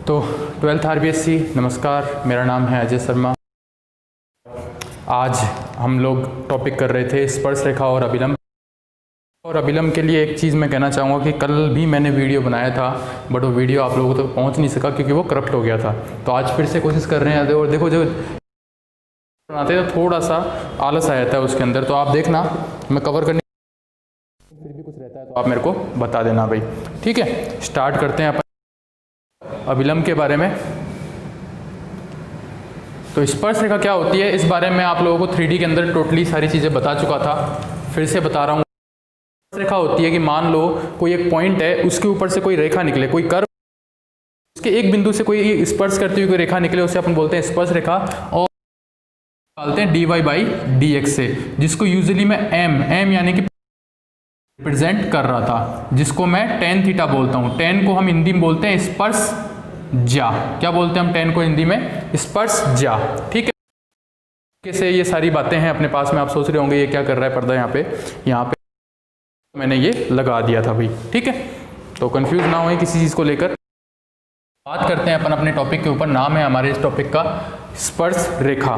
तो 12th RBSc नमस्कार, मेरा नाम है अजय शर्मा। आज हम लोग टॉपिक कर रहे थे स्पर्श रेखा और अभिलंब। और अभिलंब के लिए एक चीज़ मैं कहना चाहूँगा कि कल भी मैंने वीडियो बनाया था, बट वो वीडियो आप लोगों तक पहुँच नहीं सका क्योंकि वो करप्ट हो गया था। तो आज फिर से कोशिश कर रहे हैं। और देखो जो बनाते हैं तो थोड़ा सा आलस आ जाता है उसके अंदर, तो आप देखना मैं कवर करने फिर भी कुछ रहता है तो आप मेरे को बता देना भाई, ठीक है। स्टार्ट करते हैं अपन अभिलंब के बारे में। तो स्पर्श रेखा क्या होती है इस बारे में आप लोगों को 3D के अंदर टोटली सारी चीज़ें बता चुका था, फिर से बता रहा हूँ। स्पर्श रेखा होती है कि मान लो कोई एक पॉइंट है, उसके ऊपर से कोई रेखा निकले, कोई कर्व, उसके एक बिंदु से कोई स्पर्श करती हुई कोई रेखा निकले, उसे अपन बोलते हैं स्पर्श रेखा। और निकालते हैं dy/dx से, जिसको यूजुअली मैं m यानी कि रिप्रेजेंट कर रहा था, जिसको मैं tan थीटा बोलता हूँ। tan को हम हिंदी में बोलते हैं स्पर्श ज्या। क्या बोलते हैं हम tan को हिंदी में? स्पर्श ज्या, ठीक है। कैसे ये सारी बातें हैं अपने पास में, आप सोच रहे होंगे ये क्या कर रहा है पर्दा यहाँ पे मैंने ये लगा दिया था भाई, ठीक है। तो कंफ्यूज ना हो किसी चीज़ को लेकर। बात करते हैं अपन अपने टॉपिक के ऊपर। नाम है हमारे इस टॉपिक का स्पर्श रेखा।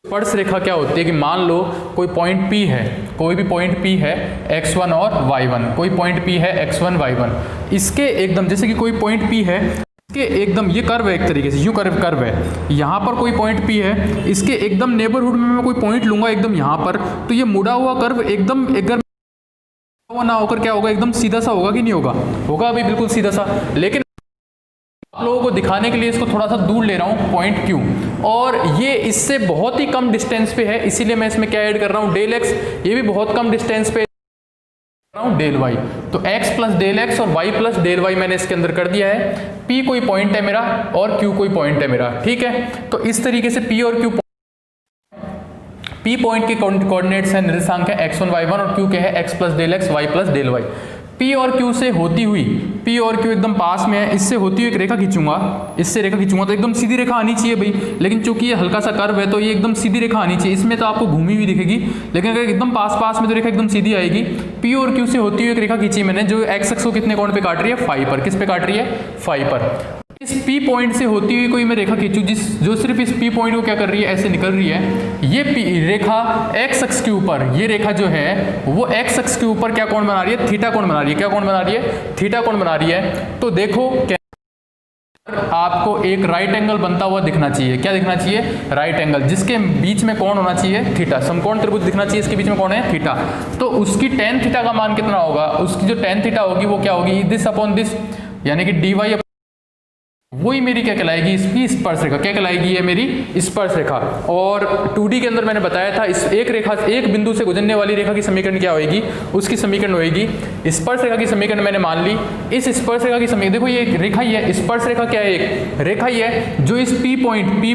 स्पर्श रेखा क्या होती है कि मान लो कोई पॉइंट P है, कोई भी पॉइंट P है x1 और y1, कोई पॉइंट P है x1 y1, इसके एकदम जैसे कि कोई पॉइंट P है, इसके एकदम ये कर्व है एक तरीके से, यूं कर्व है। यहाँ पर कोई पॉइंट P है, इसके एकदम नेबरहुड में मैं कोई पॉइंट लूंगा एकदम यहाँ पर, तो ये मुड़ा हुआ कर्व एकदम अगर ना होकर क्या होगा, एकदम सीधा सा होगा कि नहीं होगा? होगा अभी बिल्कुल सीधा सा। लेकिन आप लोगों को दिखाने के लिए इसको थोड़ा सा दूर ले रहा हूँ पॉइंट Q, और ये इससे बहुत ही कम डिस्टेंस पे है, इसीलिए मैं इसमें क्या ऐड कर रहा हूँ, डेल x। ये भी बहुत कम डिस्टेंस पे कर रहा हूँ डेल y। तो x प्लस डेल x और y प्लस डेल y मैंने इसके अंदर कर दिया है। P कोई पॉइंट है मेरा और Q कोई पॉइंट है मेरा, ठीक है। तो इस तरीके से P और Q, P पॉइंट के कोऑर्डिनेट्स हैं, निर्देशांक है x1 y1, और Q के है x plus del x, y plus del y। P और Q से होती हुई, P और Q एकदम पास में है, इससे होती हुई एक रेखा खींचूंगा, इससे रेखा खींचूंगा तो एकदम सीधी रेखा आनी चाहिए भाई। लेकिन चूंकि ये हल्का सा कर्व है तो ये एकदम सीधी रेखा आनी चाहिए। इसमें तो आपको घूमी हुई दिखेगी, लेकिन अगर एकदम पास में तो रेखा एकदम सीधी आएगी। P और Q से होती हुई एक रेखा खींची मैंने, जो x अक्ष को कितने कोण पे काट रही है? फाई पर। किस पे काट रही है? फाई पर। इस P पॉइंट से होती हुई कोई मैं रेखा खींचूं जो सिर्फ इस P पॉइंट को क्या कर रही है, ऐसे निकल रही है। ये P रेखा x अक्ष के ऊपर, ये रेखा जो है वो x अक्ष के ऊपर क्या कोण बना रही है? थीटा कोण बना रही है। क्या कोण बना रही है? थीटा कोण बना रही है। तो देखो आपको एक राइट एंगल बनता हुआ दिखना चाहिए। क्या दिखना चाहिए? राइट एंगल, जिसके बीच में कोण होना चाहिए थीटा। समकोण त्रिभुज दिखना चाहिए, इसके बीच में कोण है थीटा। तो उसकी tan थीटा का मान कितना होगा? उसकी जो tan थीटा होगी वो क्या होगी? दिस अपॉन दिस, यानी कि dy, वही मेरी क्या कहलाएगी? इसकी स्पर्श रेखा। क्या कहलाएगी? ये मेरी स्पर्श रेखा। और 2D के अंदर मैंने बताया था, इस एक रेखा, एक बिंदु से गुजरने वाली रेखा की समीकरण क्या होगी? उसकी समीकरण होगी, स्पर्श रेखा की समीकरण मैंने मान ली। इस स्पर्श रेखा की समीकरण, देखो ये एक रेखा ही है, स्पर्श रेखा क्या है? एक रेखा ही है जो इस P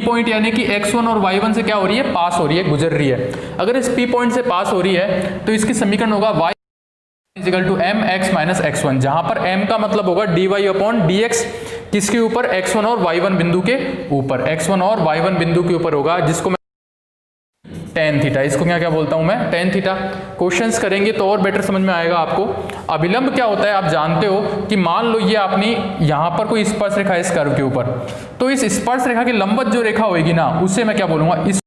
पॉइंट यानी कि x1 और y1 से क्या हो रही है? पास हो रही है, गुजर रही है। अगर इस P पॉइंट से पास हो रही है तो इसकी समीकरण होगा y equal to mx minus x1, जहां पर m का मतलब होगा dy अपॉन dx, किसके ऊपर? x1 और y1 बिंदु के ऊपर, x1 और y1 बिंदु के ऊपर होगा, जिसको मैं tan थीटा, इसको क्या बोलता हूं मैं? tan theta. क्वेश्चंस करेंगे तो और बेटर समझ में आएगा आपको। अभिलंब क्या होता है आप जानते हो कि मान लो ये अपनी यहां पर कोई स्पर्श रेखा है इस कर्व के ऊपर, तो इस स्पर्श रेखा के लंबवत जो रेखा होगी ना, उसे मैं क्या बोलूंगा? इस,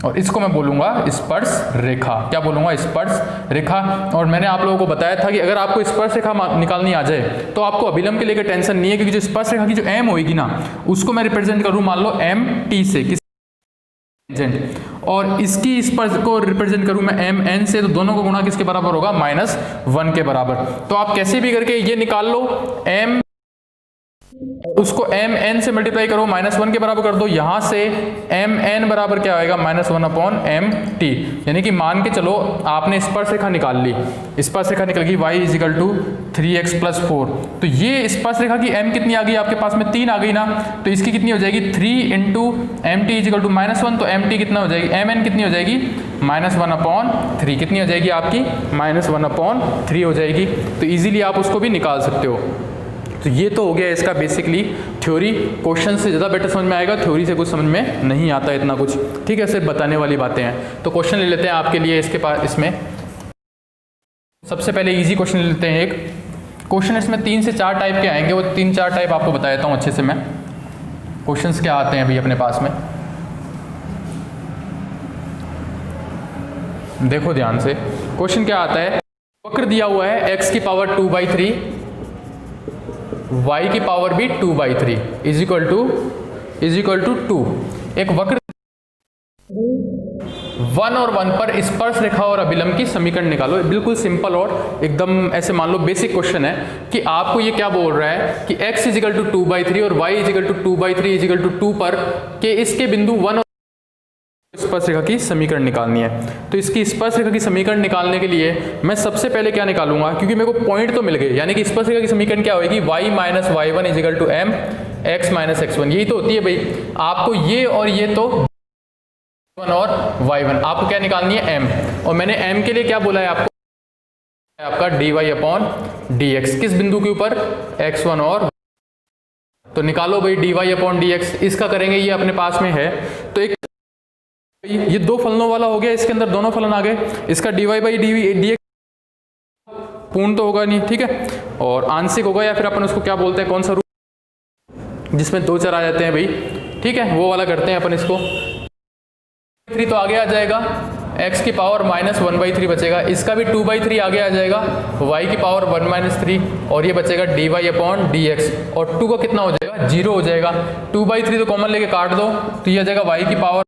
और इसको मैं बोलूंगा स्पर्श रेखा। क्या बोलूंगा? स्पर्श रेखा। और मैंने आप लोगों को बताया था कि अगर आपको स्पर्श रेखा निकालनी आ जाए तो आपको अभिलंब के लेकर टेंशन नहीं है, क्योंकि जो स्पर्श रेखा की जो m होगी ना, उसको मैं रिप्रेजेंट करूं मान लो mt से, किस, और इसकी स्पर्श को रिप्रेजेंट करूं मैं mn से, तो दोनों को गुणा किसके बराबर होगा? -1 के बराबर। तो आप कैसे भी करके ये निकाल लो, m उसको mn से मल्टीप्लाई करो, -1 के बराबर कर दो। यहां से mn बराबर क्या आएगा? -1 अपॉन mt। यानी कि मान के चलो आपने स्पर्श रेखा निकाल ली, स्पर्श रेखा निकल गई y is equal to 3x plus 4। तो ये स्पर्श रेखा की m कितनी आ गई आपके पास में? 3 आ गई ना। तो इसकी कितनी हो जाएगी? 3 इंटू mt इजिकल टू -1। तो mt कितना हो जाएगी? mn कितनी हो जाएगी? -1 अपॉन 3। कितनी हो जाएगी आपकी? -1 अपॉन 3 हो जाएगी। तो इजीली आप उसको भी निकाल सकते हो। तो ये तो हो गया इसका बेसिकली थ्योरी। क्वेश्चन से ज़्यादा बेटर समझ में आएगा, थ्योरी से कुछ समझ में नहीं आता इतना कुछ, ठीक है, सिर्फ बताने वाली बातें हैं। तो क्वेश्चन ले लेते हैं आपके लिए इसके पास। इसमें सबसे पहले इजी क्वेश्चन ले लेते हैं एक। क्वेश्चन इसमें 3 से 4 टाइप के आएंगे, वो 3-4 टाइप आपको बता देता हूँ अच्छे से मैं। क्वेश्चंस क्या आते हैं अभी अपने पास में, देखो ध्यान से। क्वेश्चन क्या आता है, वक्र दिया हुआ है x की पावर 2/3, y की पावर भी 2/3 इज इक्वल टू 2। एक वक्र 1 और 1 पर स्पर्श रेखा और अभिलंब की समीकरण निकालो। बिल्कुल सिंपल और एकदम ऐसे मान लो बेसिक क्वेश्चन है कि आपको ये क्या बोल रहा है कि x इज इक्वल टू 2/3 और y is equal to 2/3 is equal to 2 पर के इसके बिंदु 1 और स्पर्श रेखा की समीकरण निकालनी है। तो इसकी स्पर्श रेखा की समीकरण निकालने के लिए मैं सबसे पहले क्या निकालूंगा, क्योंकि मेरे को पॉइंट तो मिल गए, यानी कि स्पर्श रेखा की समीकरण क्या होगी, y minus y1 is equal to m x minus x1। यही तो होती है भाई, आपको ये और ये तो 1 और y1 आपको क्या निकालनी है m, और मैंने m के लिए क्या बोला है आपको, आपका dy अपॉन dx, किस बिंदु के ऊपर, x1 और, तो निकालो भाई dy अपॉन dx। इसका करेंगे, ये अपने पास में है, तो एक ये 2 फलनों वाला हो गया, इसके अंदर दोनों फलन आ गए, इसका dy बाई dx पूर्ण तो होगा नहीं, ठीक है, और आंशिक होगा, या फिर अपन उसको क्या बोलते हैं, कौन सा रूप जिसमें 2 चर आ जाते हैं भाई, ठीक है, वो वाला करते हैं अपन इसको। 3 तो आगे आ जाएगा, x की पावर माइनस 1/3 बचेगा, इसका भी 2/3 आगे आ जाएगा, y की पावर 1 माइनस 3, और ये बचेगा dy अपॉन dx, और 2 का कितना हो जाएगा, 0 हो जाएगा। 2/3 तो कॉमन लेके काट दो, तो ये आ जाएगा y की power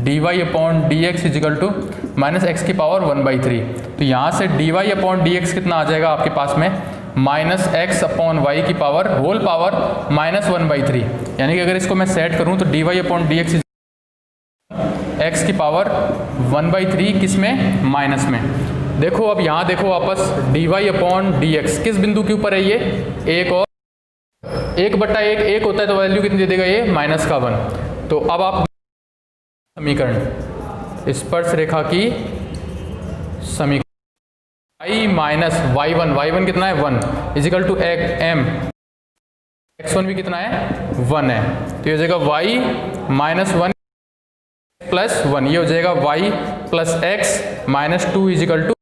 dy upon dx is equal to minus x की पावर 1/3। तो यहाँ से dy अपॉन dx कितना आ जाएगा आपके पास में, माइनस एक्स अपॉन वाई की पावर होल पावर माइनस 1/3, यानी कि अगर इसको मैं सेट करूँ तो dy अपॉन dx एक्स की पावर 1/3 किस में, माइनस में। देखो अब यहाँ देखो वापस dy अपॉन dx किस बिंदु के ऊपर है, ये 1 और 1/1 होता है, तो वैल्यू कितनी दे देगा ये, माइनस का 1। तो अब आप समीकरण स्पर्श रेखा की समीकरण y माइनस y1 कितना है 1 is equal to m, x1 भी कितना है 1 है, तो ये हो जाएगा y माइनस 1 प्लस 1, ये हो जाएगा y plus x minus 2 is equal to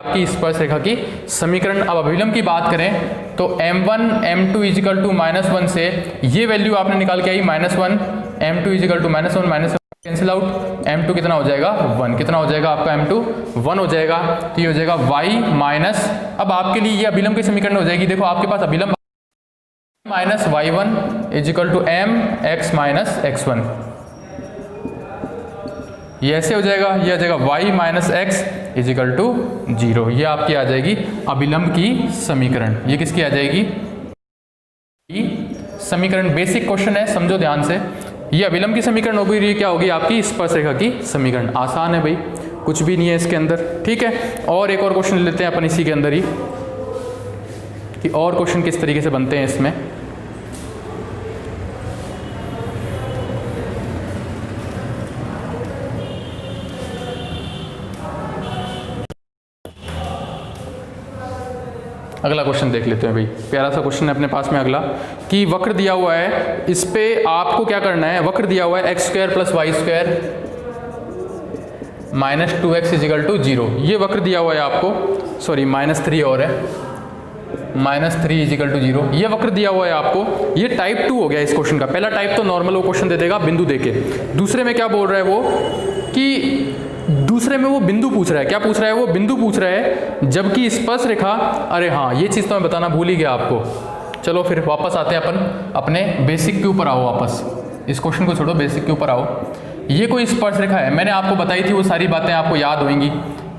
आपकी स्पर्श रेखा की समीकरण। अब अभिलंब की बात करें तो m1 m2 is equal to -1 से ये वैल्यू आपने निकाल के आई -1, m2 is equal to -1 cancel out, m2 कितना हो जाएगा 1, कितना हो जाएगा आपका m2 1 हो जाएगा, तो ये हो जाएगा y माइनस, अब आपके लिए ये अभिलंब की समीकरण हो जाएगी। देखो आपके पास अभिलंब minus y1 is equal to m x minus x1, ये ऐसे हो जाएगा, ये आ जाएगा y minus x is equal to 0। ये आपकी आ जाएगी अभिलंब की समीकरण। ये किसकी आ जाएगी, समीकरण। बेसिक क्वेश्चन है, समझो ध्यान से। ये अभिलंब की समीकरण होगी, ये क्या होगी आपकी स्पर्श रेखा की समीकरण। आसान है भाई, कुछ भी नहीं है इसके अंदर, ठीक है। और एक और क्वेश्चन लेते हैं अपन इसी के अंदर ही, कि और क्वेश्चन किस तरीके से बनते हैं इसमें। अगला क्वेश्चन देख लेते हैं भाई, प्यारा सा क्वेश्चन है अपने पास में अगला, कि वक्र दिया हुआ है, इस पे आपको क्या करना है, वक्र दिया हुआ है x² plus y² minus 2x is equal to 0। ये वक्र दिया हुआ है आपको, सॉरी -3 और है, -3 इज इक्वल टू 0। ये वक्र दिया हुआ है आपको, ये टाइप 2 हो गया इस क्वेश्चन का। पहला टाइप तो नॉर्मल वो क्वेश्चन दे देगा बिंदु देके, दूसरे में क्या बोल रहा है वो, कि दूसरे में वो बिंदु पूछ रहा है। क्या पूछ रहा है वो, बिंदु पूछ रहा है, जबकि स्पर्श रेखा, अरे हाँ ये चीज़ तो मैं बताना भूल ही गया आपको। चलो फिर वापस आते हैं अपन अपने बेसिक के ऊपर आओ, वापस इस क्वेश्चन को छोड़ो, बेसिक के ऊपर आओ। ये कोई स्पर्श रेखा है, मैंने आपको बताई थी, वो सारी बातें आपको याद होंगी।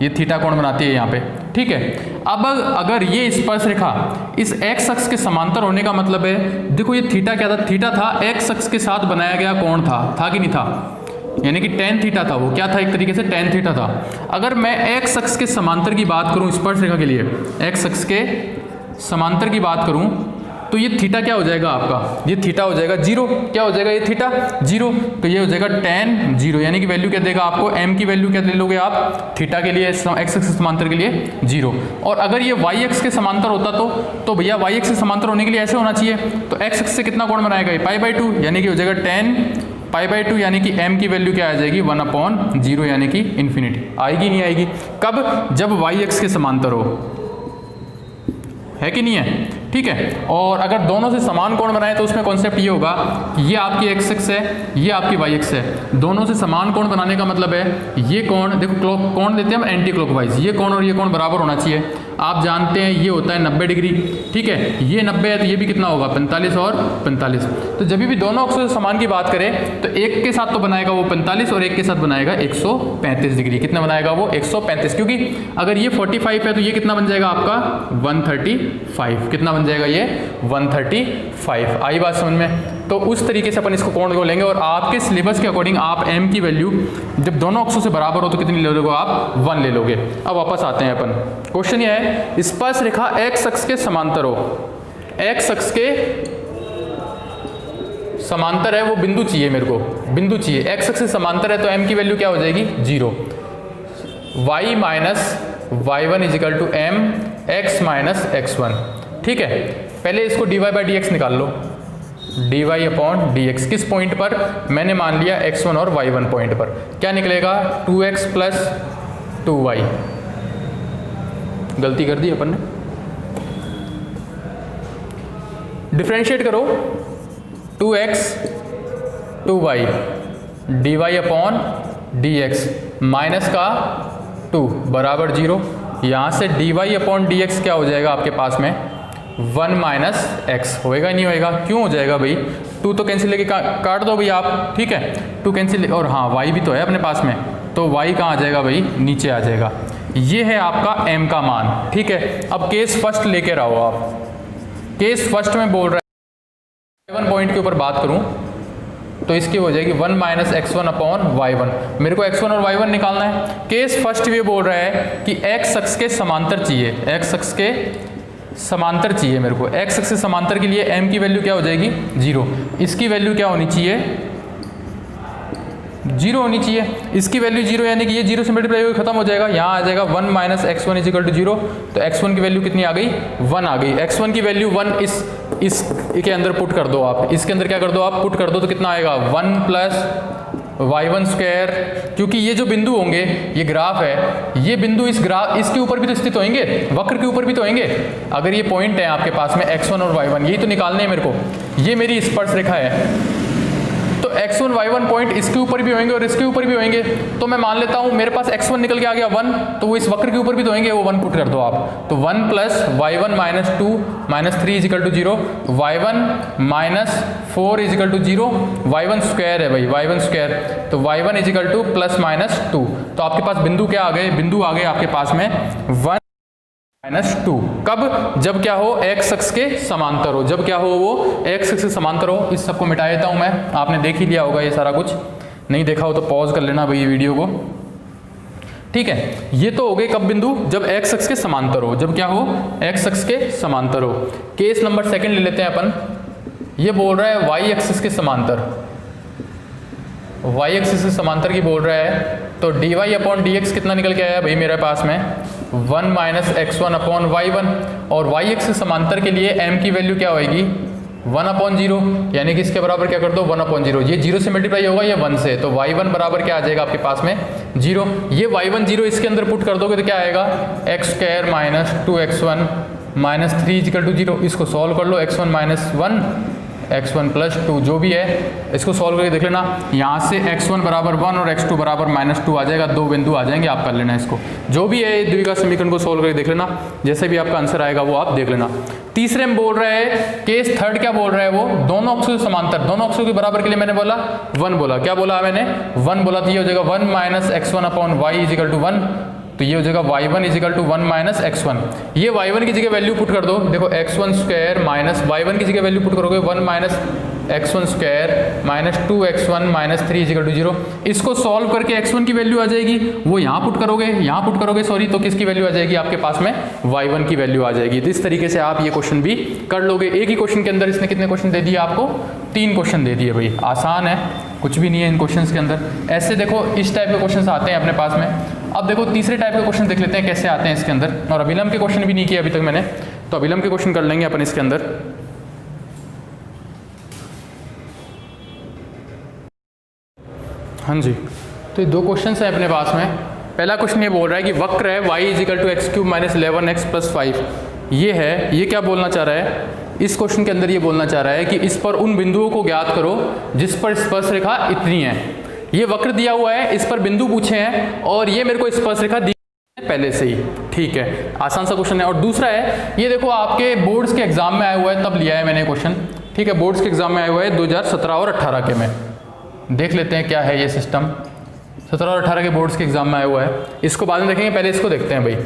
ये थीटा कोण बनाती है यहाँ पे, ठीक है। अब अगर ये स्पर्श रेखा इस x अक्ष के समांतर होने का मतलब है, देखो ये थीटा क्या था, थीटा था x अक्ष के साथ बनाया गया कोण था कि नहीं था, यानी कि tan थीटा था, वो क्या था, एक तरीके से tan थीटा था। अगर मैं x अक्ष के समांतर की बात करूं स्पर्श रेखा के लिए, x अक्ष के समांतर की बात करूं, तो ये थीटा क्या हो जाएगा आपका, ये थीटा हो जाएगा 0। क्या हो जाएगा ये थीटा 0, तो ये हो जाएगा tan 0, यानी कि वैल्यू क्या देगा आपको, m की वैल्यू क्या ले लोगे आप थीटा के लिए, x अक्ष के समांतर के लिए 0। और अगर ये y अक्ष के समांतर होता तो भैया y अक्ष के समांतर होने के लिए ऐसे होना चाहिए, तो x अक्ष से कितना कोण बनाएगा ये π/2, यानी कि हो जाएगा tan π/2, यानी कि m की वैल्यू क्या आ जाएगी 1/0, यानी कि इन्फिनिटी। आएगी नहीं आएगी, कब, जब y अक्ष के समांतर हो, है कि नहीं है, ठीक है। और अगर दोनों से समान कोण बनाए तो उसमें कॉन्सेप्ट ये होगा कि ये आपकी एक्स एक्स है, ये आपकी वाई एक्स है। दोनों से समान कोण बनाने का मतलब है ये कोण, देखो कोण लेते हैं हम एंटी क्लॉकवाइज, ये कोण और ये कोण बराबर होना चाहिए। आप जानते हैं ये होता है 90 डिग्री, ठीक है। ये 90 है तो ये भी कितना होगा 45 और 45। तो जब भी दोनों अक्षों से समान की बात करें तो एक के साथ तो बनाएगा वो 45 और एक के साथ बनाएगा 135 डिग्री। कितना बनाएगा वो 135, क्योंकि अगर ये 45 है तो ये कितना बन जाएगा आपका 135। कितना बन जाएगा ये 135। आई बात समझ में। तो उस तरीके से अपन इसको कोण को लेंगे और आपके सिलेबस के अकॉर्डिंग आप m की वैल्यू जब दोनों अक्षों से बराबर हो तो कितनी ले लोगे आप 1 ले लोगे। अब वापस आते हैं अपन, क्वेश्चन ये है स्पर्श रेखा x अक्ष के समांतर हो, x अक्ष के समांतर है वो बिंदु चाहिए मेरे को, बिंदु चाहिए। x अक्ष से समांतर है तो m की वैल्यू क्या हो जाएगी 0। y minus y1 is equal to m x minus x1, ठीक है। पहले इसको dy बाई dx निकाल लो, dy अपॉन dx किस पॉइंट पर, मैंने मान लिया x1 और y1 पॉइंट पर। क्या निकलेगा 2x प्लस 2y, गलती कर दी अपन ने, डिफरेंशिएट करो 2x 2y dy upon dx minus का 2 बराबर 0। यहाँ से dy अपॉन dx क्या हो जाएगा आपके पास में 1 माइनस x, होएगा नहीं होएगा, क्यों हो जाएगा भाई 2 तो कैंसिल लेके काट दो भाई आप, ठीक है। 2 कैंसिल, और हाँ y भी तो है अपने पास में, तो y कहाँ आ जाएगा भाई नीचे आ जाएगा। ये है आपका m का मान, ठीक है। अब केस फर्स्ट लेके रहो आप, केस फर्स्ट में बोल रहा है y1 पॉइंट के ऊपर बात करूं तो इसकी हो जाएगी 1 माइनस x1 अपॉन y1। मेरे को x1 और y1 निकालना है। केस फर्स्ट ये बोल रहा है कि x अक्ष के समांतर चाहिए, x अक्ष के समांतर चाहिए मेरे को। x अक्ष से समांतर के लिए m की वैल्यू क्या हो जाएगी 0, इसकी वैल्यू क्या होनी चाहिए 0 होनी चाहिए। इसकी वैल्यू 0 यानी कि ये 0 से मल्टीप्लाई होकर खत्म हो जाएगा, यहाँ आ जाएगा 1 माइनस x1 इजिकल टू 0। तो x1 की वैल्यू कितनी आ गई 1 आ गई। x1 की वैल्यू 1 इस के अंदर पुट कर दो आप, इसके अंदर क्या कर दो आप पुट कर दो, तो कितना आएगा 1 प्लस y1 स्क्वायर। क्योंकि ये जो बिंदु होंगे, ये ग्राफ है, ये बिंदु इस ग्राफ इसके ऊपर भी तो स्थित होंगे, वक्र के ऊपर भी तो होंगे। अगर ये पॉइंट है आपके पास में x1 और y1, यही तो निकालने हैं मेरे को, ये मेरी स्पर्श रेखा है। तो x1 y1 पॉइंट इसके ऊपर भी होंगे और इसके ऊपर भी होंगे। तो मैं मान लेता हूं मेरे पास x1 निकल के आ गया 1, तो वो इस वक्र के ऊपर भी तो होंगे, वो 1 पुट कर दो आप। तो 1 plus y1 minus 2 minus 3 is equal to 0, y1 minus 4 is equal to 0, y1 square है भाई, y1 स्क्वायर, तो y1 is equal two plus minus 2। तो आपके पास बिंदु क्या आ गए, बिंदु आ गए आपके पास में 1 माइनस 2। कब, जब क्या हो x अक्ष के समांतर हो, जब क्या हो वो x अक्ष से समांतर हो। इस सबको मिटा देता हूं मैं, आपने देख ही लिया होगा ये सारा कुछ, नहीं देखा हो तो पॉज कर लेना भाई वीडियो को, ठीक है। ये तो हो गए कब बिंदु, जब x अक्ष के समांतर हो, जब क्या हो x अक्ष के समांतर हो। केस नंबर सेकंड ले लेते हैं अपन, ये बोल रहा है y एक्सिस के समांतर, y एक्सिस के समांतर की बोल रहा है। तो dy अपॉन dx कितना निकल के आया भाई मेरे पास में 1 माइनस x1 अपॉन y1, और y एक्सिस समांतर के लिए m की वैल्यू क्या होगी 1 अपॉन 0, यानी कि इसके बराबर क्या कर दो 1 अपॉन 0। ये 0 से मल्टीप्लाई होगा ये 1 से, तो y1 बराबर क्या आ जाएगा आपके पास में 0। ये y1 0 इसके अंदर पुट कर दोगे तो क्या आएगा x square minus 2x1 minus 3 is equal to 0। इसको सॉल्व कर लो, x1 माइनस 1 x1 प्लस 2 जो भी है इसको सॉल्व करके देख लेना। यहाँ से x1 बराबर 1 और x2 बराबर माइनस 2 आ जाएगा, दो बिंदु आ जाएंगे, आप कर लेना इसको। जो भी है द्विघात समीकरण को सॉल्व करके देख लेना, जैसे भी आपका आंसर आएगा वो आप देख लेना। तीसरे में बोल रहा है, केस थर्ड क्या बोल रहा है वो, दोनों अक्षों के समांतर, दोनों अक्षों के बराबर के लिए मैंने बोला 1 बोला, क्या बोला मैंने 1 बोला, तो ये हो जाएगा 1 minus x1 upon y is equal to 1, तो ये हो जाएगा y1 is equal to 1 minus x1। ये y1 की जगह वैल्यू पुट कर दो, देखो x1 स्क्वायर माइनस y1 की जगह वैल्यू पुट करोगे 1 minus x1 square minus 2x1 minus 3 is equal to 0। इसको सॉल्व करके x1 की वैल्यू आ जाएगी, वो यहाँ पुट करोगे, यहाँ पुट करोगे सॉरी, तो किसकी वैल्यू आ जाएगी आपके पास में y1 की वैल्यू आ जाएगी। तो इस तरीके से आप ये क्वेश्चन भी कर लोगे। एक ही क्वेश्चन के अंदर इसने कितने क्वेश्चन दे दिए आपको, 3 क्वेश्चन दे दिए भाई, आसान है, कुछ भी नहीं है इन क्वेश्चन के अंदर। ऐसे देखो इस टाइप के क्वेश्चन आते हैं अपने पास में। अब देखो तीसरे टाइप के क्वेश्चन देख लेते हैं कैसे आते हैं इसके अंदर, और अभिलंब के क्वेश्चन भी नहीं किए अभी तक मैंने, तो अभिलंब के क्वेश्चन कर लेंगे अपन इसके अंदर। हाँ जी, तो ये 2 क्वेश्चन हैं अपने पास में। पहला क्वेश्चन ये बोल रहा है कि वक्र है y is equal to x cube minus 11x plus 5, ये है, ये क्या बोलना चाह रहा है, इस क्वेश्चन के अंदर ये बोलना चाह रहा है कि इस पर उन बिंदुओं को ज्ञात करो जिस पर स्पर्शरेखा इतनी है। ये वक्र दिया हुआ है, इस पर बिंदु पूछे हैं और ये मेरे को स्पर्शरेखा दी है पहले से ही। ठीक है, आसान सा क्वेश्चन है। और दूसरा है, ये देखो आपके बोर्ड्स के एग्जाम में आया हुआ है, तब लिया है मैंने क्वेश्चन। ठीक है, बोर्ड्स के एग्जाम में आया हुआ है 2017 और 18 के में। देख लेते हैं क्या है ये सिस्टम। 17 और 18 के बोर्ड्स के एग्जाम में आया हुआ है, इसको बाद में देखेंगे, पहले इसको देखते हैं भाई।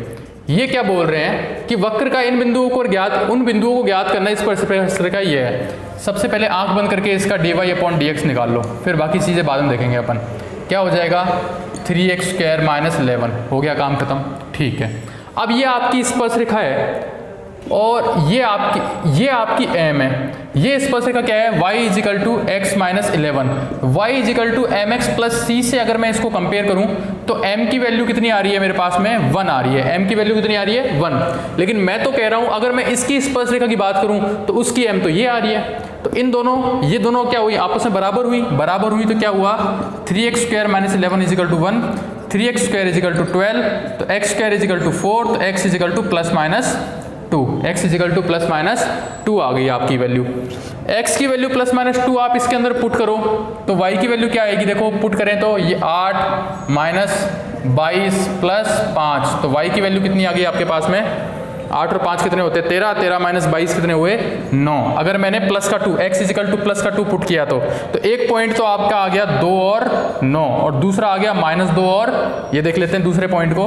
ये क्या बोल रहे हैं कि वक्र का इन बिंदुओं को ज्ञात, उन बिंदुओं को ज्ञात करना, इस स्पर्शरेखा ये है। सबसे पहले आंख बंद करके इसका dy/dx निकाल लो, फिर बाकी चीज़ें बाद में देखेंगे अपन। क्या हो जाएगा, 3x² - 11, हो गया काम खत्म। ठीक है, अब ये आपकी स्पर्शरेखा है और ये आपकी m है। ये स्पर्शरेखा क्या है, y = x - 11, y = mx + c से अगर मैं इसको कंपेयर करूं तो m की वैल्यू कितनी आ रही है मेरे पास में, 1 आ रही है। m की वैल्यू कितनी आ रही है, 1। लेकिन मैं तो कह रहा हूं अगर मैं इसकी स्पर्शरेखा की बात करूं तो उसकी m तो ये आ रही है। तो इन दोनों, ये दोनों क्या हुई, आपस में बराबर हुई तो क्या हुआ, 3x² - 11 = 1, 3x² = 12, तो x² = 4, तो x = +-2, x = +-2 आ गई आपकी वैल्यू। x की वैल्यू +-2 आप इसके अंदर पुट करो तो y की वैल्यू क्या आएगी, देखो पुट करें तो ये 8 - 22 + 5, तो y की वैल्यू कितनी आ गई आपके पास में, 8 और 5 कितने होते हैं, 13, 13 - 22 कितने हुए, 9। अगर मैंने +2 x = +2 पुट किया तो एक पॉइंट तो आपका आ गया 2 और 9, और दूसरा आ गया -2 और, ये देख लेते हैं दूसरे पॉइंट को,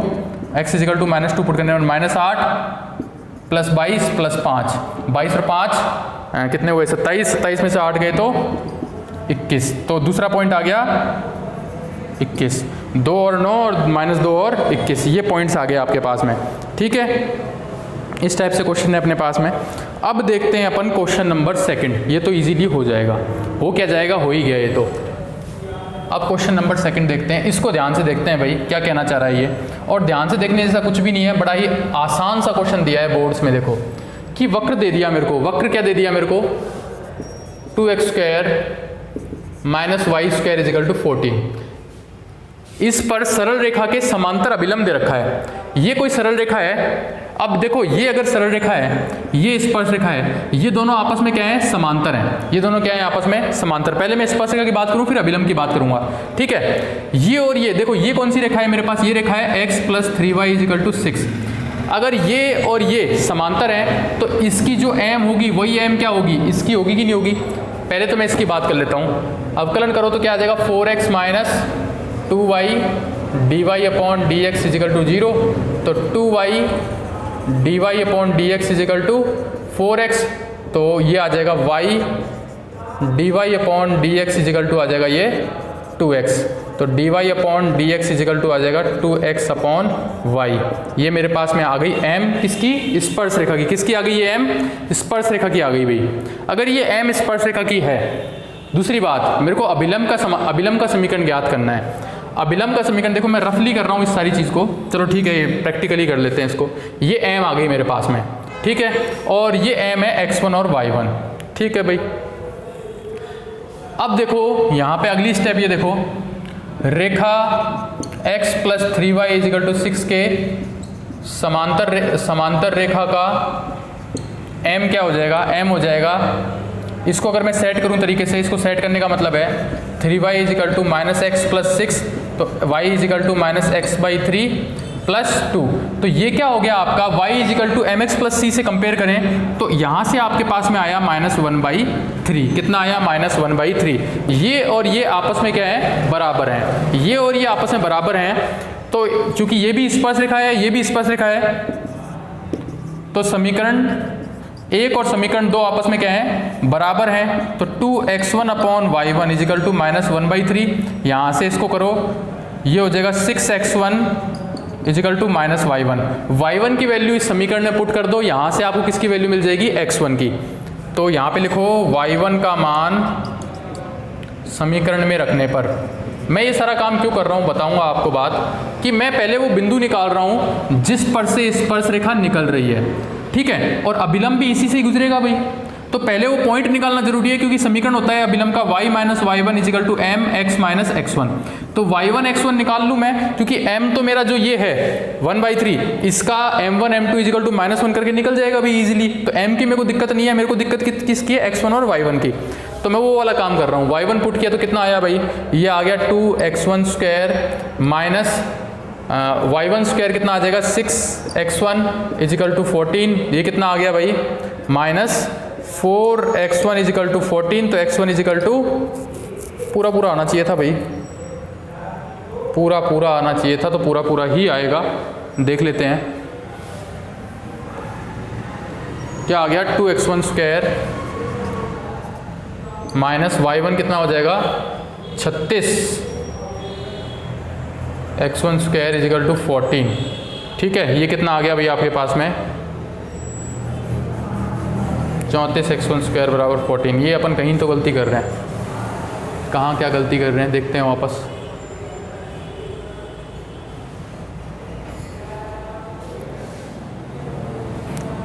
x = -2 पुट करने में -8 + 22 + 5, 22 और 5 कितने हुए, 27, 27 में से 8 गए तो 21, तो दूसरा पॉइंट आ गया 21, 2 और 9 और -2 और 21, ये पॉइंट्स आ गए आपके पास में। ठीक है, इस टाइप से क्वेश्चन है अपने पास में। अब देखते हैं अपन क्वेश्चन नंबर 2, ये तो इजीली हो जाएगा, हो क्या जाएगा, हो ही गया ये तो। अब क्वेश्चन नंबर 2 देखते हैं, इसको ध्यान से देखते हैं भाई क्या कहना चाह रहा है ये। और ध्यान से देखने जैसा कुछ भी नहीं है, बड़ा ही आसान सा क्वेश्चन दिया है बोर्ड्स में। देखो कि वक्र दे दिया मेरे को, वक्र क्या दे दिया मेरे को, 2x² - y² = 14। इस पर सरल रेखा के समांतर अभिलंब दे रखा है। ये कोई सरल रेखा है। अब देखो ये अगर सरल रेखा है, ये स्पर्शरेखा है, ये दोनों आपस में क्या है, समांतर हैं। ये दोनों क्या है, आपस में समांतर। पहले मैं स्पर्शरेखा की बात करूं फिर अभिलंब की बात करूंगा। ठीक है, ये और ये देखो, ये कौन सी रेखा है मेरे पास, ये रेखा है x + 3y = 6। अगर ये और ये समांतर हैं तो इसकी जो m होगी वही m क्या होगी, इसकी होगी कि नहीं होगी। पहले तो मैं इसकी बात कर लेता हूँ, अवकलन करो तो क्या आ जाएगा, 4x - 2y dy/dx = 0, तो 2y dy/dx = 4x, तो ये आ जाएगा y dy/dx = आ जाएगा ये 2x, तो dy/dx = आ जाएगा 2x/y। ये मेरे पास में आ गई m किसकी, स्पर्शरेखा की। किसकी आ गई ये m, स्पर्शरेखा की आ गई भाई। अगर ये m स्पर्शरेखा की है, दूसरी बात मेरे को अभिलंब का समीकरण ज्ञात करना है। अभिलंब का समीकरण देखो मैं रफली कर रहा हूँ इस सारी चीज़ को, चलो ठीक है ये प्रैक्टिकली कर लेते हैं इसको। ये m आ गई मेरे पास में, ठीक है, और ये m है x1 और y1। ठीक है भाई, अब देखो यहाँ पे अगली स्टेप, ये देखो रेखा x + 3y = 6 के समांतर रेखा का m क्या हो जाएगा, m हो जाएगा। इसको अगर मैं सेट करूं तरीके से, इसको सेट करने का मतलब है 3y = -x + 6, तो y = -x/3 + 2, तो ये क्या हो गया आपका, y = mx + c से कंपेयर करें तो यहाँ से आपके पास में आया -1/3। कितना आया, -1/3। ये और ये आपस में क्या है, बराबर हैं। ये और ये आपस में बराबर हैं, तो चूंकि ये भी स्पर्शरेखा है, ये भी स्पर्शरेखा है, तो समीकरण 1 और समीकरण 2 आपस में क्या है, बराबर हैं। तो 2x1/y1 = -1/3। यहाँ से इसको करो, ये हो जाएगा 6x1 = -y1। y1 की वैल्यू इस समीकरण में पुट कर दो, यहाँ से आपको किसकी वैल्यू मिल जाएगी, x1 की। तो यहाँ पे लिखो y1 का मान समीकरण में रखने पर। मैं ये सारा काम क्यों कर रहा हूँ बताऊँगा आपको बात, कि मैं पहले वो बिंदु निकाल रहा हूँ जिस पर से स्पर्शरेखा निकल रही है, ठीक है, और अभिलंब भी इसी से ही गुजरेगा भाई। तो तो पहले वो पॉइंट निकालना जरूरी है, क्योंकि समीकरण होता है अभिलंब का y minus y one is equal to m x minus x one. तो y1 x1 निकाल लूँ मैं, क्योंकि m तो मेरा जो ये है 1/3, इसका m1 m2 इजिकल टू -1 करके निकल जाएगा अभी इजीली। तो m की मेरे को दिक्कत नहीं है, मेरे को दिक्कत किसकी है, x1 और y1 की। तो मैं वो वाला काम कर रहा हूँ। y1 पुट किया तो कितना आया भाई, ये आ गया 2x1 square minus y1 square कितना आ जाएगा 6x1 इजिकल टू 14। ये कितना आ गया भाई, माइनस 4x1 इजिकल टू 14। तो x1 इजिकल टू पूरा आना चाहिए था भाई, पूरा आना चाहिए था, तो पूरा ही आएगा। देख लेते हैं क्या आ गया, 2x1 स्क्वायर माइनस y1 कितना हो जाएगा 36 x1 स्क्वायर इजिकल टू 14। ठीक है, ये कितना आ गया भाई आपके पास में 34 x1 स्क्वायर बराबर 14। ये अपन कहीं तो गलती कर रहे हैं, कहाँ क्या गलती कर रहे हैं देखते हैं वापस।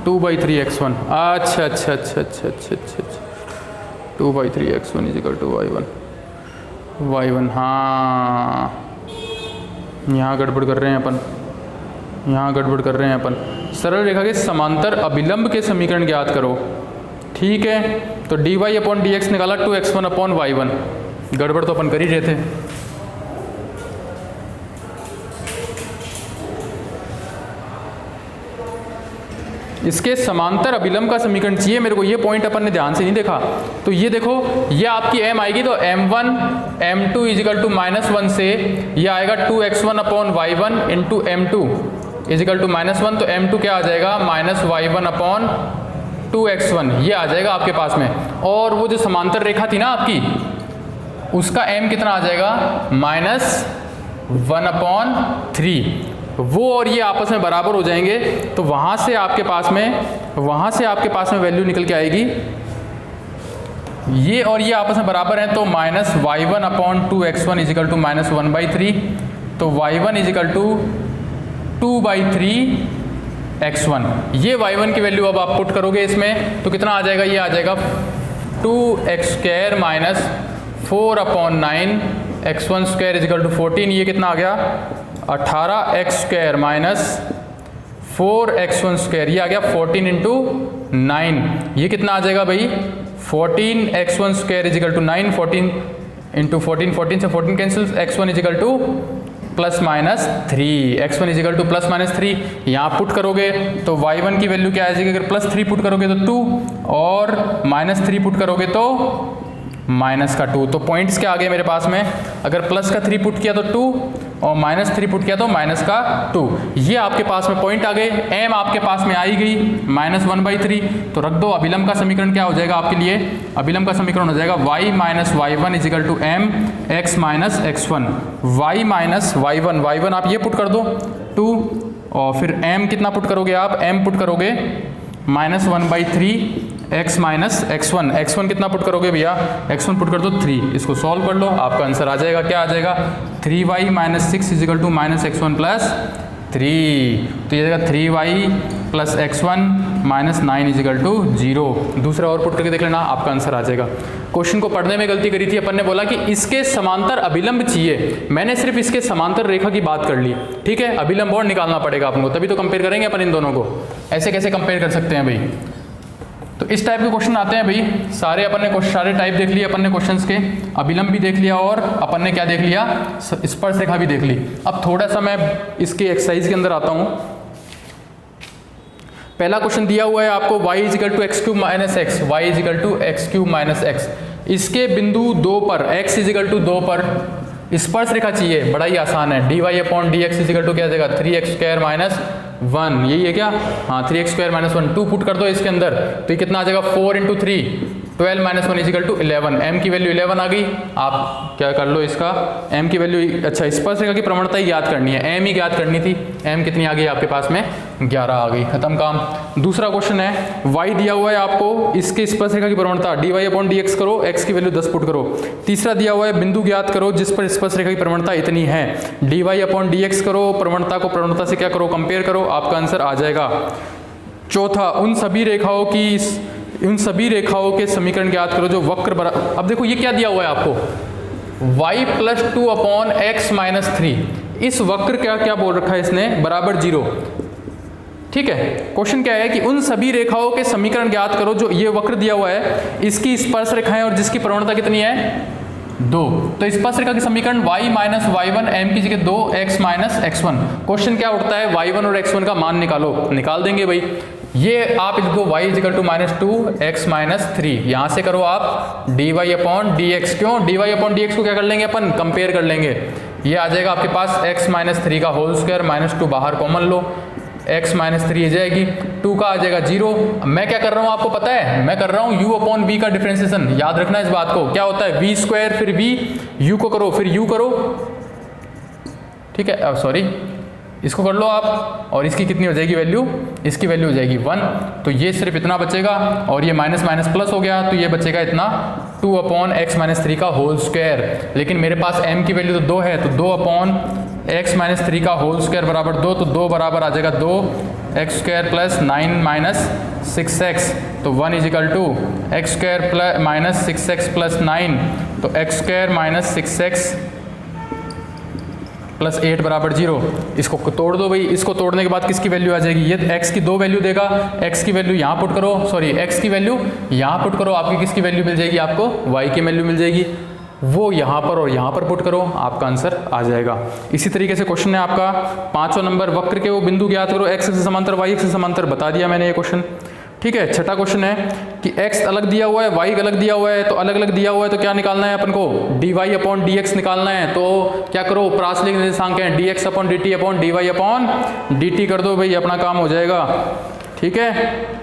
टू बाई थ्री x1, अच्छा 2/3 x1 इजिकल टू y1, हाँ यहाँ गड़बड़ कर रहे हैं अपन, सरल रेखा के समांतर अभिलंब के समीकरण ज्ञात करो। ठीक है, तो dy अपॉन डी एक्स निकाला 2x1 अपॉन y1, गड़बड़ तो अपन कर ही रहे थे। इसके समांतर अभिलंब का समीकरण चाहिए मेरे को, ये पॉइंट अपन ने ध्यान से नहीं देखा। तो ये देखो, ये आपकी m आएगी तो m1 m2 इजिकल टू -1 से ये आएगा 2x1 upon y1 into m2 is equal to -1। तो m2 क्या आ जाएगा, -y1 अपॉन 2x1, ये आ जाएगा आपके पास में। और वो जो समांतर रेखा थी ना आपकी, उसका m कितना आ जाएगा, -1 अपॉन 3। वो और ये आपस में बराबर हो जाएंगे, तो वहाँ से आपके पास में वैल्यू निकल के आएगी, ये और ये आपस में बराबर हैं, तो -y1 upon 2x1 is equal to -1/3। तो y1 इजिकल टू 2/3 x1। ये y1 की वैल्यू अब आप पुट करोगे इसमें, तो कितना आ जाएगा, ये आ जाएगा 2x square minus 4 upon 9 x1 square is equal to 14। ये कितना आ गया 18x square minus 4x1 square, ये आ गया 14 इंटू 9। ये कितना आ जाएगा भाई 14x1 square is equal to 9, 14 into 14, 14 से 14 cancel, x1 is equal to +-3, x1 is equal to +-3। यहाँ पुट करोगे तो y1 की वैल्यू क्या आ जाएगी, अगर +3 पुट करोगे तो 2 और -3 पुट करोगे तो -2। तो पॉइंट्स क्या आ गए मेरे पास में, अगर +3 पुट किया तो 2 और -3 पुट किया तो -2। ये आपके पास में पॉइंट आ गए, m आपके पास में आई गई -1/3। तो रख दो, अभिलंब का समीकरण क्या हो जाएगा आपके लिए, अभिलंब का समीकरण हो जाएगा y minus y1 is equal to m x minus x1। y minus y1 आप ये पुट कर दो 2, और फिर m कितना पुट करोगे आप, m पुट करोगे -1/3 x माइनस x1 कितना पुट करोगे भैया, x1 पुट कर दो 3। इसको सॉल्व कर लो, आपका आंसर आ जाएगा, क्या आ जाएगा 3y minus 6 is equal to -x1 plus 3। तो ये जाएगा 3y plus x1 minus 9 is equal to 0। दूसरा और पुट करके देख लेना, आपका आंसर आ जाएगा। क्वेश्चन को पढ़ने में गलती करी थी, अपन ने बोला कि इसके समांतर अभिलंब चाहिए, मैंने सिर्फ इसके समांतर रेखा की बात कर ली। ठीक है, अभिलंब और निकालना पड़ेगा अपन को, तभी तो कंपेयर करेंगे अपन इन दोनों को। ऐसे कैसे कंपेयर कर सकते हैं भाई, तो इस टाइप के क्वेश्चन आते हैं भाई। सारे टाइप देख लिए अपन ने क्वेश्चंस के, अभिलंब भी देख लिया और अपन ने क्या देख लिया, स्पर्श रेखा भी देख ली। अब थोड़ा सा मैं इसके एक्सरसाइज के अंदर आता हूँ। पहला क्वेश्चन दिया हुआ है आपको y is equal to x³ minus x, y is equal to x³ minus x। इसके बिंदु 2 पर x इजिकल टू 2 पर स्पर्श रेखा चाहिए, बड़ा ही आसान है। dy upon d x is equal to क्या जाएगा 3x स्क्वायर माइनस 1, यही है क्या, हाँ 3x स्क्वायर माइनस 1। 2 पुट कर दो इसके अंदर, तो ये कितना आ जाएगा 4 into 3 12 minus 1 is equal to 11। m की वैल्यू 11 आ गई, आप क्या कर लो इसका m की वैल्यू, अच्छा स्पर्श रेखा की प्रवणता ही याद करनी है, m ही याद करनी थी। m कितनी आ गई आपके पास में 11 आ गई, खत्म काम। दूसरा क्वेश्चन है y दिया हुआ है आपको, इसके स्पर्श रेखा की प्रवणता dy अपॉन डी एक्स करो, x की वैल्यू 10 पुट करो। तीसरा दिया हुआ है बिंदु ज्ञात करो जिस पर स्पर्श रेखा की प्रवणता इतनी है, dy अपॉन डी एक्स करो, प्रवणता को प्रवणता से क्या करो कंपेयर करो, आपका आंसर आ जाएगा। चौथा, उन सभी रेखाओं की उन सभी रेखाओं के समीकरण ज्ञात करो जो वक्र बराबर, अब देखो ये क्या दिया हुआ है आपको, y plus 2 upon x minus 3। इस वक्र क्या बोल रखा है इसने, बराबर 0। ठीक है, क्वेश्चन क्या है कि उन सभी रेखाओं के समीकरण ज्ञात करो जो ये वक्र दिया हुआ है, इसकी स्पर्श रेखाएं और जिसकी प्रवणता कितनी है 2। तो स्पर्श रेखा के समीकरण y माइनस y1 m की जगह 2 x माइनस x1। क्वेश्चन क्या उठता है, y1 और x1 का मान निकालो, निकाल देंगे भाई। ये आप लिखो y is equal to minus 2 x minus 3, यहाँ से करो आप dy अपॉन dx। क्यों, dy अपॉन dx को क्या कर लेंगे अपन, कंपेयर कर लेंगे। ये आ जाएगा आपके पास x माइनस 3 का होल स्क्वायर, माइनस 2 बाहर कॉमन लो, x माइनस 3 जाएगी, 2 का आ जाएगा 0। मैं क्या कर रहा हूँ आपको पता है, मैं कर रहा हूँ u अपॉन v का डिफरेंशिएशन। याद रखना इस बात को, क्या होता है v स्क्वायर फिर v, u को करो फिर u करो। ठीक है, सॉरी इसको कर लो आप, और इसकी कितनी हो जाएगी वैल्यू, इसकी वैल्यू हो जाएगी 1। तो ये सिर्फ इतना बचेगा, और ये माइनस माइनस प्लस हो गया, तो ये बचेगा इतना 2 अपॉन एक्स माइनस 3 का होल स्क्वायर। लेकिन मेरे पास m की वैल्यू तो 2 है, तो 2 अपॉन एक्स माइनस 3 का होल स्क्वायर बराबर 2, तो 2 बराबर आ जाएगा 2 x square plus 9 minus 6x। तो 1 is equal to x square plus minus 6x plus 9, तो x square minus 6x plus 8 बराबर 0। इसको तोड़ दो भाई, इसको तोड़ने के बाद किसकी वैल्यू आ जाएगी, ये x की 2 वैल्यू देगा, x की वैल्यू यहाँ पुट करो, सॉरी x की वैल्यू यहाँ पुट करो, आपकी किसकी वैल्यू मिल जाएगी, आपको y की वैल्यू मिल जाएगी। वो यहाँ पर और यहाँ पर पुट करो, आपका आंसर आ जाएगा। इसी तरीके से क्वेश्चन है आपका 5वां नंबर, वक्र के वो बिंदु ज्ञात करो, x से समांतर y से समांतर, बता दिया मैंने ये क्वेश्चन। ठीक है, छठा क्वेश्चन है कि x अलग दिया हुआ है, y अलग दिया हुआ है, तो अलग अलग दिया हुआ है तो क्या निकालना है अपन को, dy अपॉन dx निकालना है। तो क्या करो, प्राचलिक निर्देशांक है dx upon dt upon dy upon dt कर दो भाई, अपना काम हो जाएगा। ठीक है,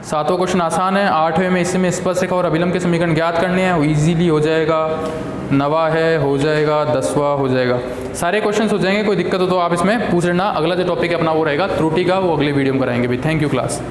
7वां क्वेश्चन आसान है। 8वें में इसमें स्पर्श रेखा और अभिलंब के समीकरण ज्ञात करने हैं, वो ईजिली हो जाएगा। 9वां है, हो जाएगा। 10वां हो जाएगा, सारे क्वेश्चन हो जाएंगे। कोई दिक्कत हो तो आप इसमें पूछ लेना। अगला जो टॉपिक है अपना वो रहेगा त्रुटि का, वो अगले वीडियो में कराएंगे भी। Thank you class.